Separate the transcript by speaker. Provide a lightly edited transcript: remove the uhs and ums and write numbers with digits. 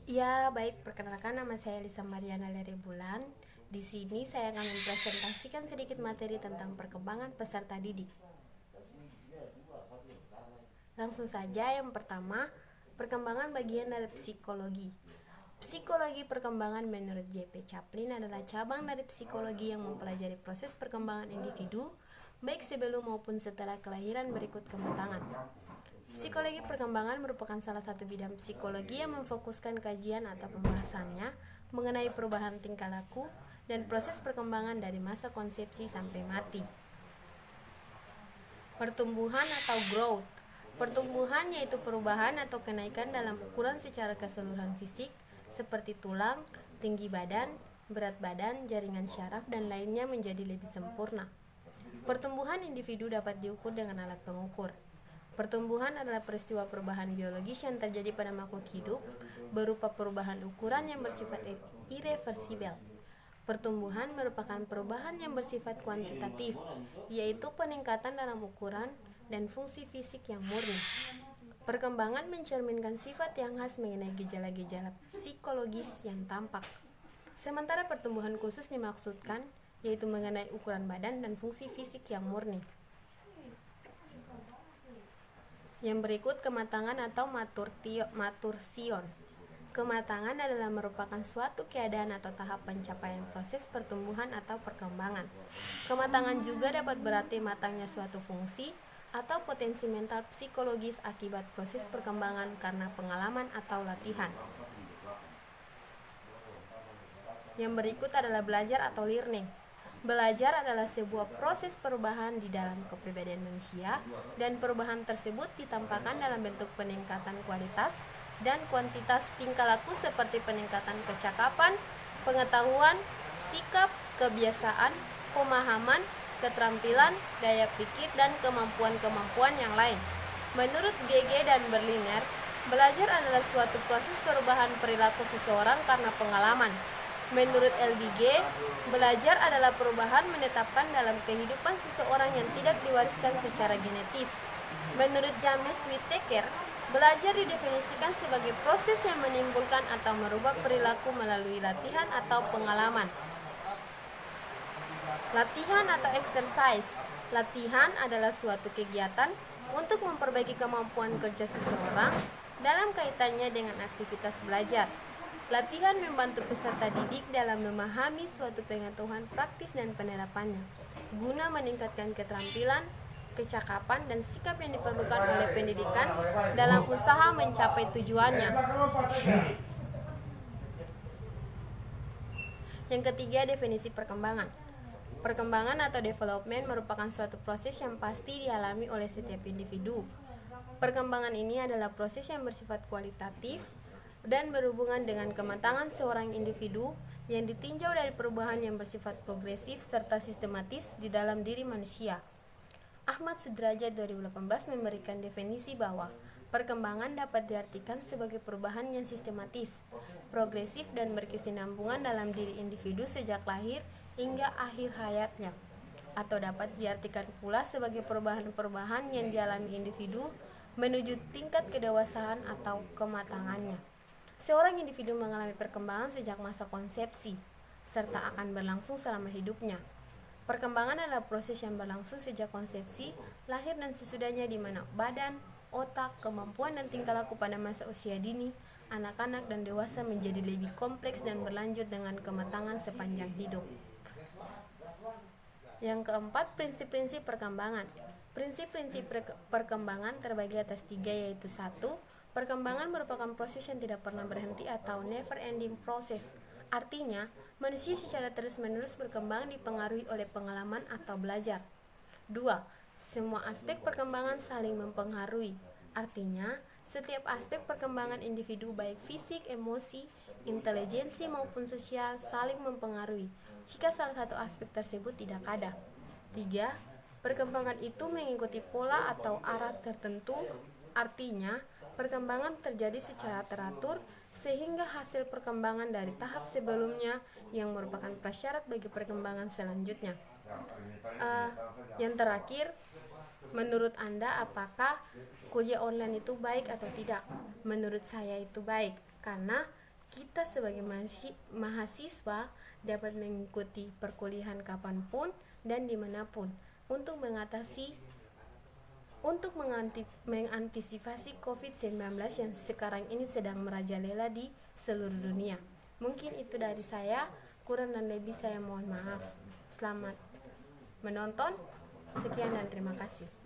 Speaker 1: Ya, baik. Perkenalkan, nama saya Lisa Mariana Leri Bulan. Di sini saya akan mempresentasikan sedikit materi tentang perkembangan peserta didik. Langsung saja, yang pertama, perkembangan bagian dari psikologi. Psikologi perkembangan menurut J.P. Chaplin adalah cabang dari psikologi yang mempelajari proses perkembangan individu, baik sebelum maupun setelah kelahiran berikut kematangan. Psikologi perkembangan merupakan salah satu bidang psikologi yang memfokuskan kajian atau pembahasannya mengenai perubahan tingkah laku dan proses perkembangan dari masa konsepsi sampai mati. Pertumbuhan atau growth. Pertumbuhan yaitu perubahan atau kenaikan dalam ukuran secara keseluruhan fisik seperti tulang, tinggi badan, berat badan, jaringan syaraf, dan lainnya menjadi lebih sempurna. Pertumbuhan individu dapat diukur dengan alat pengukur. Pertumbuhan adalah peristiwa perubahan biologis yang terjadi pada makhluk hidup berupa perubahan ukuran yang bersifat irreversibel. Pertumbuhan merupakan perubahan yang bersifat kuantitatif, yaitu peningkatan dalam ukuran dan fungsi fisik yang murni. Perkembangan mencerminkan sifat yang khas mengenai gejala-gejala psikologis yang tampak. Sementara pertumbuhan khusus dimaksudkan, yaitu mengenai ukuran badan dan fungsi fisik yang murni. Yang berikut kematangan atau matursion. Kematangan adalah merupakan suatu keadaan atau tahap pencapaian proses pertumbuhan atau perkembangan. Kematangan juga dapat berarti matangnya suatu fungsi atau potensi mental psikologis akibat proses perkembangan karena pengalaman atau latihan. Yang berikut adalah belajar atau learning. Belajar adalah sebuah proses perubahan di dalam kepribadian manusia, dan perubahan tersebut ditampakkan dalam bentuk peningkatan kualitas dan kuantitas tingkah laku seperti peningkatan kecakapan, pengetahuan, sikap, kebiasaan, pemahaman, keterampilan, daya pikir, dan kemampuan-kemampuan yang lain. Menurut Gege dan Berliner, belajar adalah suatu proses perubahan perilaku seseorang karena pengalaman. Menurut LBG, belajar adalah perubahan menetapkan dalam kehidupan seseorang yang tidak diwariskan secara genetis. Menurut James Whittaker, belajar didefinisikan sebagai proses yang menimbulkan atau merubah perilaku melalui latihan atau pengalaman. Latihan atau exercise. Latihan adalah suatu kegiatan untuk memperbaiki kemampuan kerja seseorang dalam kaitannya dengan aktivitas belajar. Latihan membantu peserta didik dalam memahami suatu pengetahuan praktis dan penerapannya, guna meningkatkan keterampilan, kecakapan, dan sikap yang diperlukan oleh pendidikan dalam usaha mencapai tujuannya. Yang ketiga, definisi perkembangan. Perkembangan atau development merupakan suatu proses yang pasti dialami oleh setiap individu. Perkembangan ini adalah proses yang bersifat kualitatif dan berhubungan dengan kematangan seorang individu yang ditinjau dari perubahan yang bersifat progresif serta sistematis di dalam diri manusia. Ahmad Sudrajat 2018 memberikan definisi bahwa perkembangan dapat diartikan sebagai perubahan yang sistematis, progresif, dan berkesinambungan dalam diri individu sejak lahir hingga akhir hayatnya, atau dapat diartikan pula sebagai perubahan-perubahan yang dialami individu menuju tingkat kedewasaan atau kematangannya. Seorang individu mengalami perkembangan sejak masa konsepsi, serta akan berlangsung selama hidupnya. Perkembangan adalah proses yang berlangsung sejak konsepsi, lahir, dan sesudahnya, di mana badan, otak, kemampuan, dan tingkah laku pada masa usia dini, anak-anak, dan dewasa menjadi lebih kompleks dan berlanjut dengan kematangan sepanjang hidup. Yang keempat, prinsip-prinsip perkembangan. Prinsip-prinsip perkembangan terbagi atas 3, yaitu 1. Perkembangan merupakan proses yang tidak pernah berhenti atau never ending process. Artinya, manusia secara terus-menerus berkembang dipengaruhi oleh pengalaman atau belajar. 2. Semua aspek perkembangan saling mempengaruhi. Artinya, setiap aspek perkembangan individu baik fisik, emosi, intelijensi maupun sosial saling mempengaruhi jika salah satu aspek tersebut tidak ada. 3. Perkembangan itu mengikuti pola atau arah tertentu. Artinya, perkembangan terjadi secara teratur sehingga hasil perkembangan dari tahap sebelumnya yang merupakan prasyarat bagi perkembangan selanjutnya. Yang terakhir, menurut Anda apakah kuliah online itu baik atau tidak? Menurut saya itu baik, karena kita sebagai mahasiswa dapat mengikuti perkuliahan kapanpun dan dimanapun untuk mengantisipasi COVID-19 yang sekarang ini sedang merajalela di seluruh dunia. Mungkin itu dari saya, kurang dan lebih saya mohon maaf. Selamat menonton, sekian dan terima kasih.